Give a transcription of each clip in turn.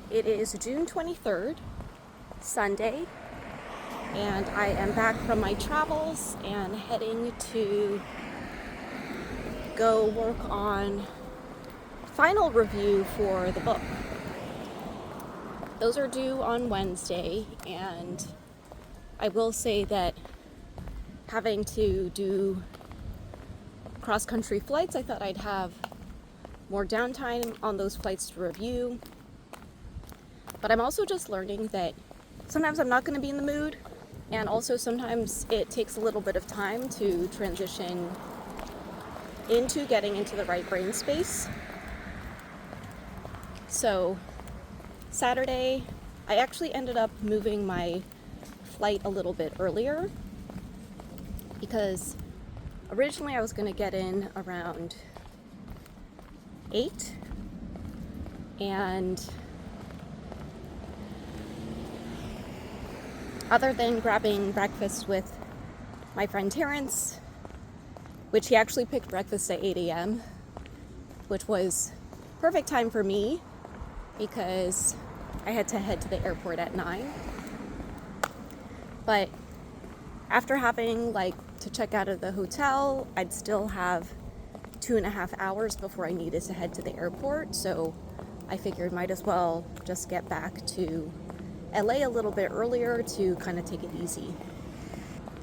It is June 23rd, Sunday, and I am back from my travels and heading to go work on final review for the book. Those are due on Wednesday, and I will say that having to do cross-country flights, I thought I'd have more downtime on those flights to review. But I'm also just learning that sometimes I'm not going to be in the mood, and also sometimes it takes a little bit of time to transition into getting into the right brain space. So Saturday, I actually ended up moving my flight a little bit earlier because originally I was going to get in around 8, and other than grabbing breakfast with my friend Terrence, which he actually picked breakfast at 8 a.m., which was perfect time for me because I had to head to the airport at 9. But after having to check out of the hotel, I'd still have 2.5 hours before I needed to head to the airport, so I figured might as well just get back to LA a little bit earlier to kind of take it easy.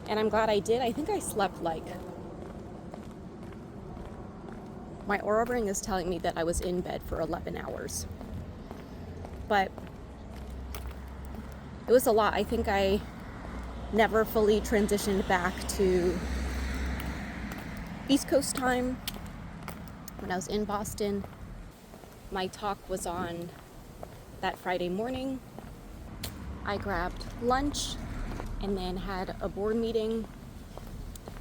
And I'm glad I did. I think I slept my Oura ring is telling me that I was in bed for 11 hours. But it was a lot. I think I never fully transitioned back to East Coast time when I was in Boston. My talk was on that Friday morning. I grabbed lunch and then had a board meeting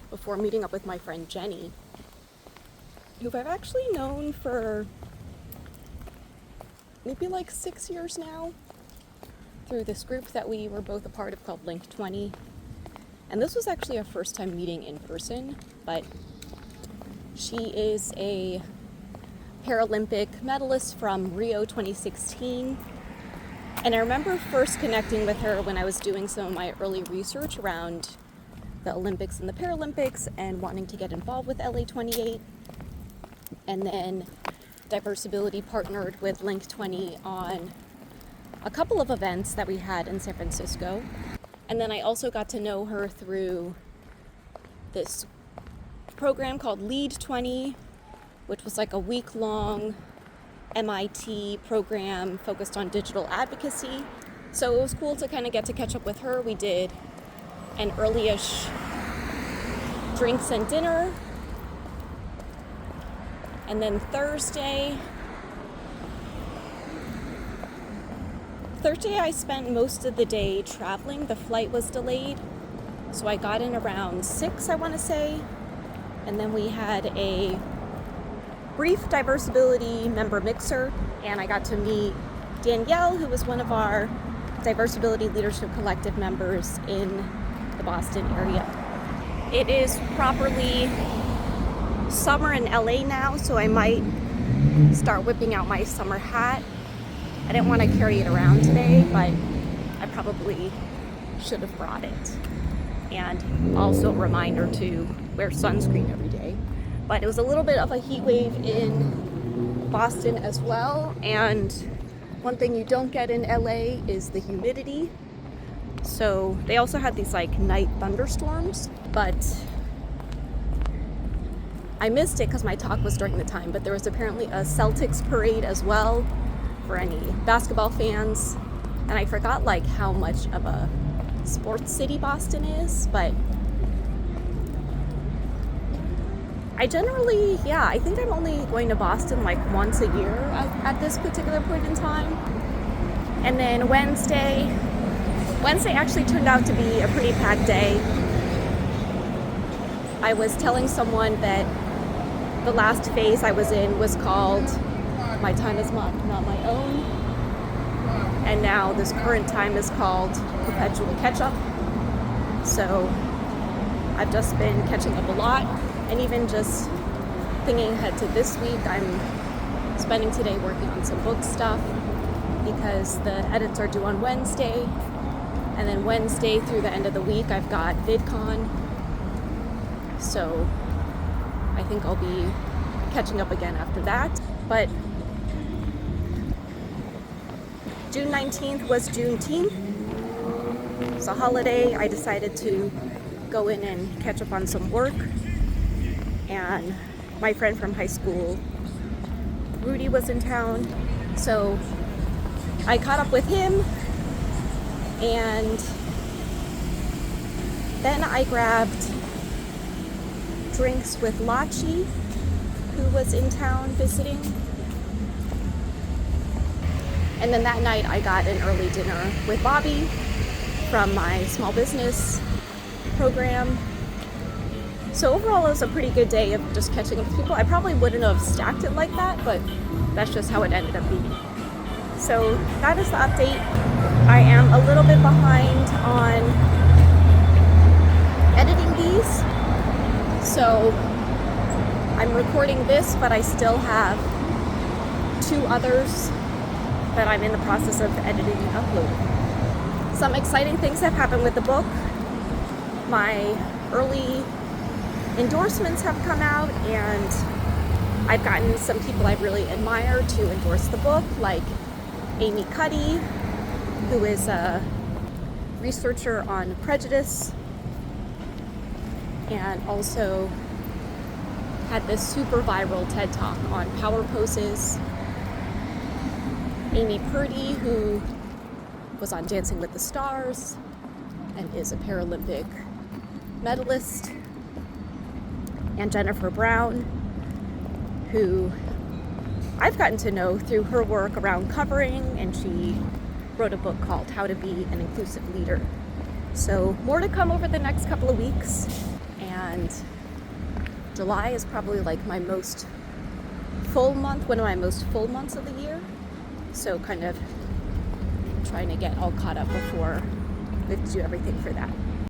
before meeting up with my friend Jenny, who I've actually known for maybe 6 years now through this group that we were both a part of called Link 20. And this was actually our first time meeting in person, but she is a Paralympic medalist from Rio 2016. And I remember first connecting with her when I was doing some of my early research around the Olympics and the Paralympics and wanting to get involved with LA 28. And then Diversability partnered with Link 20 on a couple of events that we had in San Francisco. And then I also got to know her through this program called Lead 20, which was a week-long MIT program focused on digital advocacy. So it was cool to kind of get to catch up with her. We did an early-ish drinks and dinner. And then Thursday I spent most of the day traveling. The flight was delayed, so I got in around 6, I want to say. And then we had a brief Diversability member mixer, and I got to meet Danielle, who was one of our Diversability Leadership Collective members in the Boston area. It is properly summer in LA now, so I might start whipping out my summer hat. I didn't want to carry it around today, but I probably should have brought it. And also a reminder to wear sunscreen every day. But it was a little bit of a heat wave in Boston as well, and one thing you don't get in LA is the humidity. So they also had these night thunderstorms, but I missed it because my talk was during the time. But there was apparently a Celtics parade as well for any basketball fans, and I forgot how much of a sports city Boston is, but I generally, I think I'm only going to Boston once a year at this particular point in time. And then Wednesday actually turned out to be a pretty packed day. I was telling someone that the last phase I was in was called My Time Is Not My Own. And now this current time is called Perpetual Catch-Up. So I've just been catching up a lot. And even just thinking ahead to this week, I'm spending today working on some book stuff. because the edits are due on Wednesday. And then Wednesday through the end of the week, I've got VidCon. So I think I'll be catching up again after that. But June 19th was Juneteenth. It's a holiday. I decided to go in and catch up on some work. And my friend from high school, Rudy, was in town. So I caught up with him. And then I grabbed drinks with Lachi, who was in town visiting. And then that night I got an early dinner with Bobby from my small business program. So overall it was a pretty good day of just catching up with people. I probably wouldn't have stacked it like that, but that's just how it ended up being. So that is the update. I am a little bit behind on editing these. So I'm recording this, but I still have 2 others that I'm in the process of editing and uploading. Some exciting things have happened with the book. My early endorsements have come out, and I've gotten some people I really admire to endorse the book, like Amy Cuddy, who is a researcher on prejudice and also had this super viral TED Talk on power poses. Amy Purdy, who was on Dancing with the Stars and is a Paralympic medalist. And Jennifer Brown, who I've gotten to know through her work around covering, and she wrote a book called How to Be an Inclusive Leader. So more to come over the next couple of weeks. And July is probably like my most full month, one of my most full months of the year. So kind of trying to get all caught up before we have to do everything for that.